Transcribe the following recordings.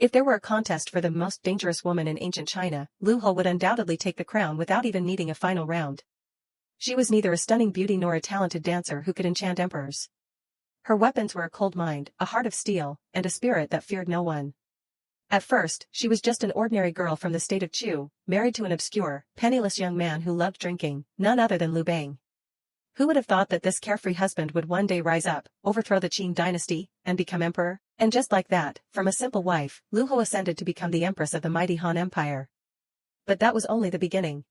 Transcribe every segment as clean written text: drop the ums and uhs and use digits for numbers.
If there were a contest for the most dangerous woman in ancient China, Lu Ho would undoubtedly take the crown without even needing a final round. She was neither a stunning beauty nor a talented dancer who could enchant emperors. Her weapons were a cold mind, a heart of steel, and a spirit that feared no one. At first, she was just an ordinary girl from the state of Chu, married to an obscure, penniless young man who loved drinking, none other than Liu Bang. Who would have thought that this carefree husband would one day rise up, overthrow the Qin Dynasty, and become emperor? And just like that, from a simple wife, Lu Ho ascended to become the empress of the mighty Han Empire. But that was only the beginning.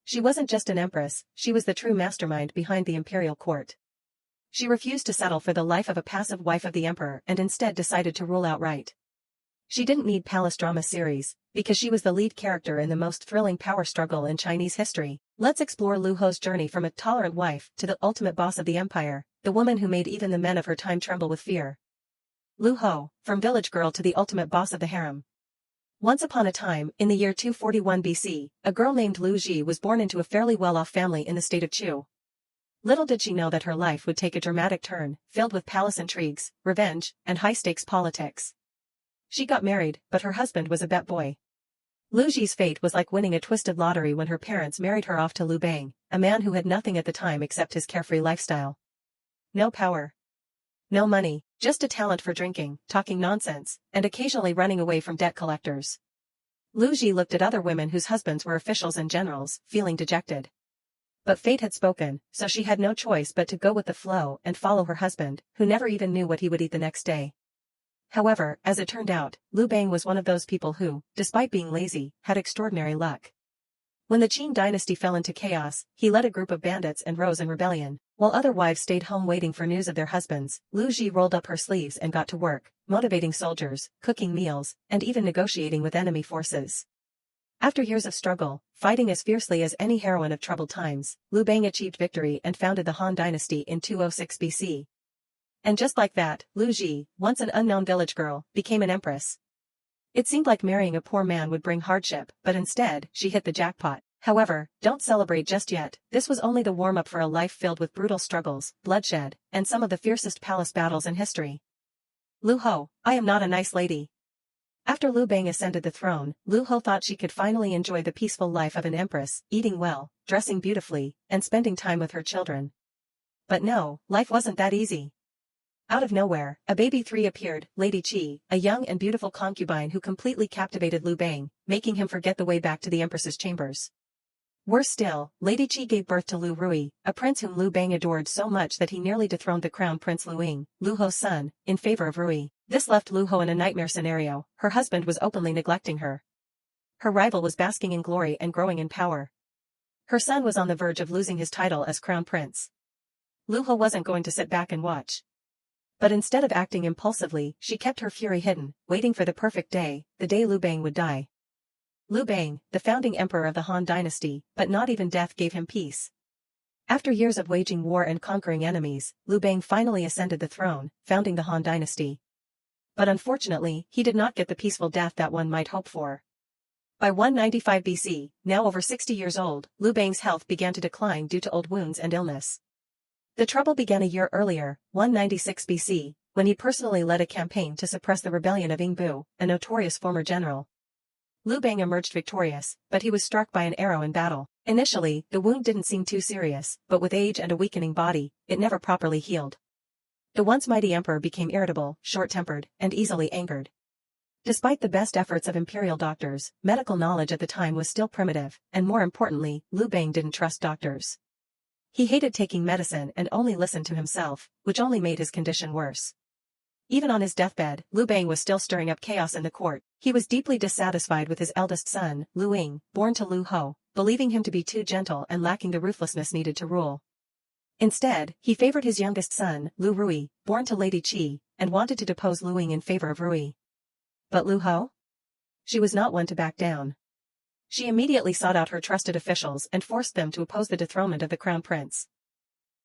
She wasn't just an empress, she was the true mastermind behind the imperial court. She refused to settle for the life of a passive wife of the emperor and instead decided to rule outright. She didn't need palace drama series, because she was the lead character in the most thrilling power struggle in Chinese history. Let's explore Lu Ho's journey from a tolerant wife to the ultimate boss of the empire, the woman who made even the men of her time tremble with fear. Lu Ho, from village girl to the ultimate boss of the harem. Once upon a time, in the year 241 BC, a girl named Lu Ji was born into a fairly well-off family in the state of Chu. Little did she know that her life would take a dramatic turn, filled with palace intrigues, revenge, and high-stakes politics. She got married, but her husband was a bet boy. Lu Ji's fate was like winning a twisted lottery when her parents married her off to Liu Bang, a man who had nothing at the time except his carefree lifestyle. No power. No money, just a talent for drinking, talking nonsense, and occasionally running away from debt collectors. Lu Ji looked at other women whose husbands were officials and generals, feeling dejected. But fate had spoken, so she had no choice but to go with the flow and follow her husband, who never even knew what he would eat the next day. However, as it turned out, Liu Bang was one of those people who, despite being lazy, had extraordinary luck. When the Qin Dynasty fell into chaos, he led a group of bandits and rose in rebellion. While other wives stayed home waiting for news of their husbands, Lu Ji rolled up her sleeves and got to work, motivating soldiers, cooking meals, and even negotiating with enemy forces. After years of struggle, fighting as fiercely as any heroine of troubled times, Liu Bang achieved victory and founded the Han Dynasty in 206 BC. And just like that, Lu Ji, once an unknown village girl, became an empress. It seemed like marrying a poor man would bring hardship, but instead, she hit the jackpot. However, don't celebrate just yet, this was only the warm-up for a life filled with brutal struggles, bloodshed, and some of the fiercest palace battles in history. Lu Ho, I am not a nice lady. After Liu Bang ascended the throne, Lu Ho thought she could finally enjoy the peaceful life of an empress, eating well, dressing beautifully, and spending time with her children. But no, life wasn't that easy. Out of nowhere, a baby 3 appeared, Lady Qi, a young and beautiful concubine who completely captivated Liu Bang, making him forget the way back to the empress's chambers. Worse still, Lady Qi gave birth to Liu Rui, a prince whom Liu Bang adored so much that he nearly dethroned the crown prince Liu Ying, Liu Ho's son, in favor of Rui. This left Lu Ho in a nightmare scenario. Her husband was openly neglecting her. Her rival was basking in glory and growing in power. Her son was on the verge of losing his title as crown prince. Lu Ho wasn't going to sit back and watch. But instead of acting impulsively, she kept her fury hidden, waiting for the perfect day, the day Liu Bang would die. Liu Bang, the founding emperor of the Han Dynasty, but not even death gave him peace. After years of waging war and conquering enemies, Liu Bang finally ascended the throne, founding the Han Dynasty. But unfortunately, he did not get the peaceful death that one might hope for. By 195 BC, now over 60 years old, Liu Bang's health began to decline due to old wounds and illness. The trouble began a year earlier, 196 BC, when he personally led a campaign to suppress the rebellion of Yingbu, a notorious former general. Liu Bang emerged victorious, but he was struck by an arrow in battle. Initially, the wound didn't seem too serious, but with age and a weakening body, it never properly healed. The once mighty emperor became irritable, short-tempered, and easily angered. Despite the best efforts of imperial doctors, medical knowledge at the time was still primitive, and more importantly, Liu Bang didn't trust doctors. He hated taking medicine and only listened to himself, which only made his condition worse. Even on his deathbed, Liu Bang was still stirring up chaos in the court. He was deeply dissatisfied with his eldest son, Liu Ying, born to Lu Ho, believing him to be too gentle and lacking the ruthlessness needed to rule. Instead, he favored his youngest son, Liu Rui, born to Lady Qi, and wanted to depose Liu Ying in favor of Rui. But Lu Ho? She was not one to back down. She immediately sought out her trusted officials and forced them to oppose the dethronement of the crown prince.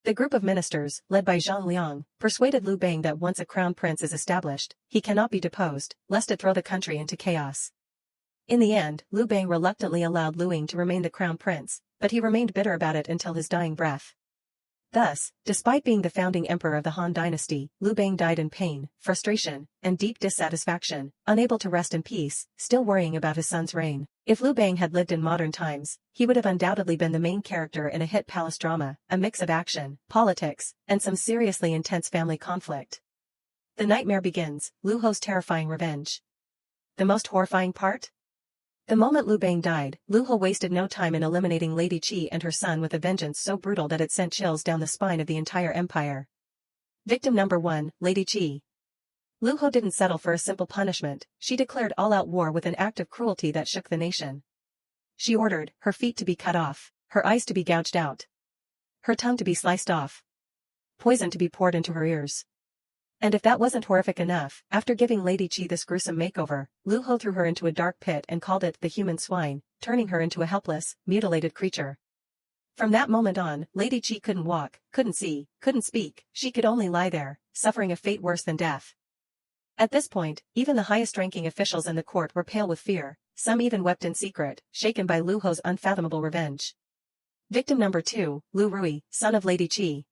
The group of ministers, led by Zhang Liang, persuaded Liu Bang that once a crown prince is established, he cannot be deposed, lest it throw the country into chaos. In the end, Liu Bang reluctantly allowed Liu Ying to remain the crown prince, but he remained bitter about it until his dying breath. Thus, despite being the founding emperor of the Han Dynasty, Liu Bang died in pain, frustration, and deep dissatisfaction, unable to rest in peace, still worrying about his son's reign. If Liu Bang had lived in modern times, he would have undoubtedly been the main character in a hit palace drama, a mix of action, politics, and some seriously intense family conflict. The nightmare begins, Liu Ho's terrifying revenge. The most horrifying part? The moment Liu Bang died, Liu Ho wasted no time in eliminating Lady Qi and her son with a vengeance so brutal that it sent chills down the spine of the entire empire. Victim number 1, Lady Qi. Liu Ho didn't settle for a simple punishment, she declared all-out war with an act of cruelty that shook the nation. She ordered her feet to be cut off, her eyes to be gouged out, her tongue to be sliced off, poison to be poured into her ears. And if that wasn't horrific enough, after giving Lady Qi this gruesome makeover, Liu Ho threw her into a dark pit and called it the human swine, turning her into a helpless, mutilated creature. From that moment on, Lady Qi couldn't walk, couldn't see, couldn't speak, she could only lie there, suffering a fate worse than death. At this point, even the highest-ranking officials in the court were pale with fear, some even wept in secret, shaken by Liu Ho's unfathomable revenge. Victim number 2, Liu Rui, son of Lady Qi.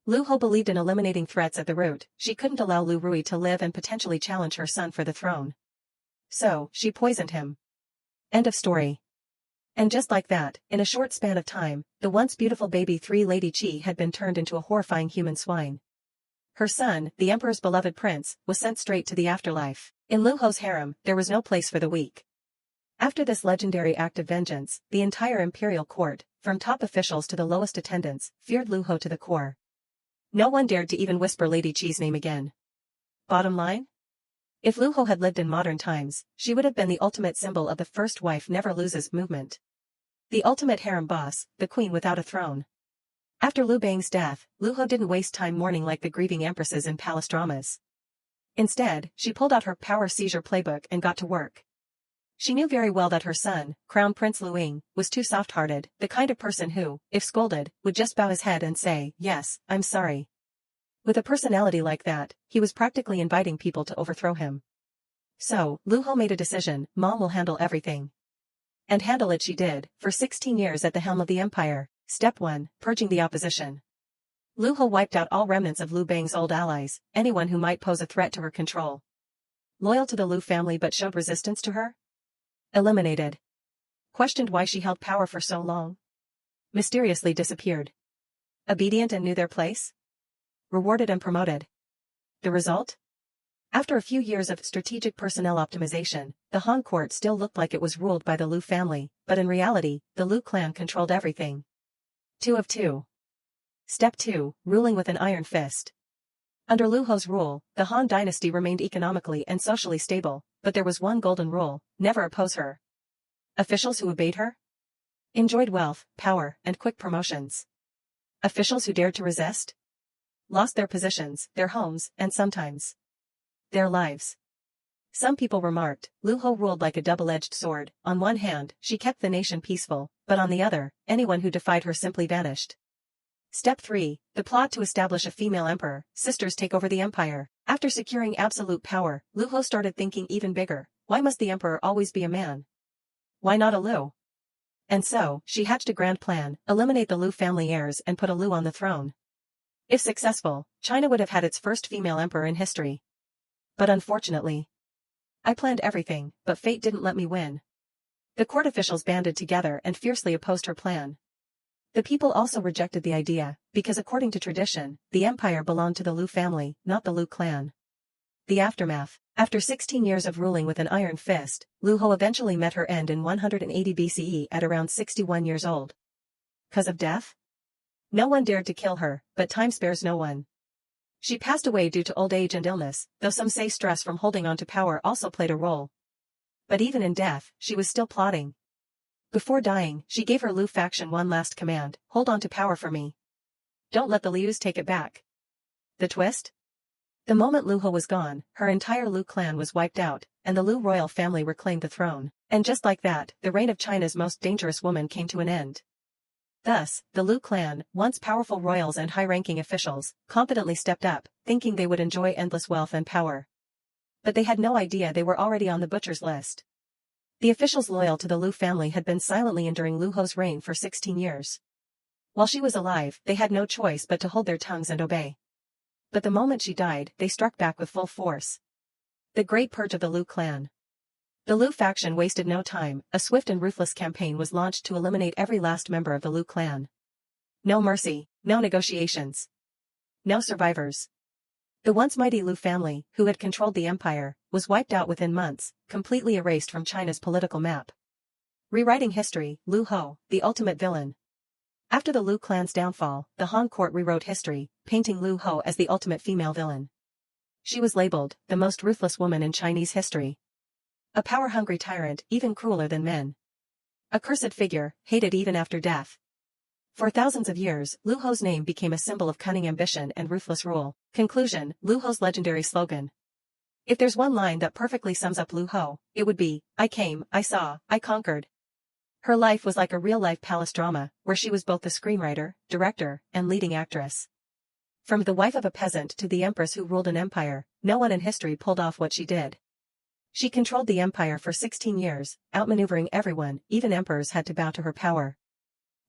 Liu Ho believed in eliminating threats at the root, she couldn't allow Liu Rui to live and potentially challenge her son for the throne. So, she poisoned him. End of story. And just like that, in a short span of time, the once beautiful baby 3 Lady Qi had been turned into a horrifying human swine. Her son, the emperor's beloved prince, was sent straight to the afterlife. In Liu Ho's harem, there was no place for the weak. After this legendary act of vengeance, the entire imperial court, from top officials to the lowest attendants, feared Liu Ho to the core. No one dared to even whisper Lady Qi's name again. Bottom line? If Liu Ho had lived in modern times, she would have been the ultimate symbol of the first wife never loses movement. The ultimate harem boss, the queen without a throne. After Liu Bang's death, Liu Ho didn't waste time mourning like the grieving empresses in palace dramas. Instead, she pulled out her power seizure playbook and got to work. She knew very well that her son, Crown Prince Liu Ying, was too soft-hearted, the kind of person who, if scolded, would just bow his head and say, "Yes, I'm sorry." With a personality like that, he was practically inviting people to overthrow him. So, Liu Ho made a decision, Mom will handle everything. And handle it she did, for 16 years at the helm of the empire. Step 1, purging the opposition. Liu Ho wiped out all remnants of Liu Bang's old allies, anyone who might pose a threat to her control. Loyal to the Liu family but showed resistance to her? Eliminated. Questioned why she held power for so long? Mysteriously disappeared. Obedient and knew their place? Rewarded and promoted. The result? After a few years of strategic personnel optimization, the Han court still looked like it was ruled by the Liu family, but in reality, the Liu clan controlled everything. 2 of 2. Step 2, ruling with an iron fist. Under Liu Ho's rule, the Han dynasty remained economically and socially stable, but there was one golden rule, never oppose her. Officials who obeyed her? Enjoyed wealth, power, and quick promotions. Officials who dared to resist? Lost their positions, their homes, and sometimes their lives. Some people remarked, Liu Ho ruled like a double-edged sword. On one hand, she kept the nation peaceful, but on the other, anyone who defied her simply vanished. Step 3, the plot to establish a female emperor, sisters take over the empire. After securing absolute power, Liu Ho started thinking even bigger, why must the emperor always be a man? Why not a Liu? And so, she hatched a grand plan, eliminate the Liu family heirs and put a Liu on the throne. If successful, China would have had its first female emperor in history. But unfortunately, I planned everything, but fate didn't let me win. The court officials banded together and fiercely opposed her plan. The people also rejected the idea, because according to tradition, the empire belonged to the Liu family, not the Liu clan. The aftermath. After 16 years of ruling with an iron fist, Liu Ho eventually met her end in 180 BCE at around 61 years old. Cause of death? No one dared to kill her, but time spares no one. She passed away due to old age and illness, though some say stress from holding on to power also played a role. But even in death, she was still plotting. Before dying, she gave her Liu faction one last command, hold on to power for me. Don't let the Lius take it back. The twist? The moment Liu Ho was gone, her entire Liu clan was wiped out, and the Liu royal family reclaimed the throne. And just like that, the reign of China's most dangerous woman came to an end. Thus, the Liu clan, once powerful royals and high-ranking officials, confidently stepped up, thinking they would enjoy endless wealth and power. But they had no idea they were already on the butcher's list. The officials loyal to the Liu family had been silently enduring Liu Ho's reign for 16 years. While she was alive, they had no choice but to hold their tongues and obey. But the moment she died, they struck back with full force. The Great Purge of the Liu clan. The Liu faction wasted no time. A swift and ruthless campaign was launched to eliminate every last member of the Liu clan. No mercy, no negotiations. No survivors. The once mighty Liu family, who had controlled the empire, was wiped out within months, completely erased from China's political map. Rewriting history, Liu Ho, the ultimate villain. After the Liu clan's downfall, the Han court rewrote history, painting Liu Ho as the ultimate female villain. She was labeled the most ruthless woman in Chinese history. A power-hungry tyrant, even crueler than men. A cursed figure, hated even after death. For thousands of years, Liu Ho's name became a symbol of cunning ambition and ruthless rule. Conclusion, Liu Ho's legendary slogan. If there's one line that perfectly sums up Liu Ho, it would be, I came, I saw, I conquered. Her life was like a real-life palace drama, where she was both the screenwriter, director, and leading actress. From the wife of a peasant to the empress who ruled an empire, no one in history pulled off what she did. She controlled the empire for 16 years, outmaneuvering everyone. Even emperors had to bow to her power.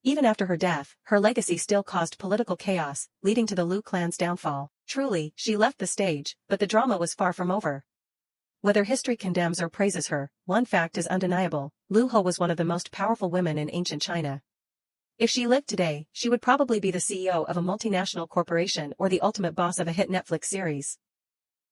Even after her death, her legacy still caused political chaos, leading to the Liu clan's downfall. Truly, she left the stage, but the drama was far from over. Whether history condemns or praises her, one fact is undeniable: Liu Ho was one of the most powerful women in ancient China. If she lived today, she would probably be the CEO of a multinational corporation or the ultimate boss of a hit Netflix series.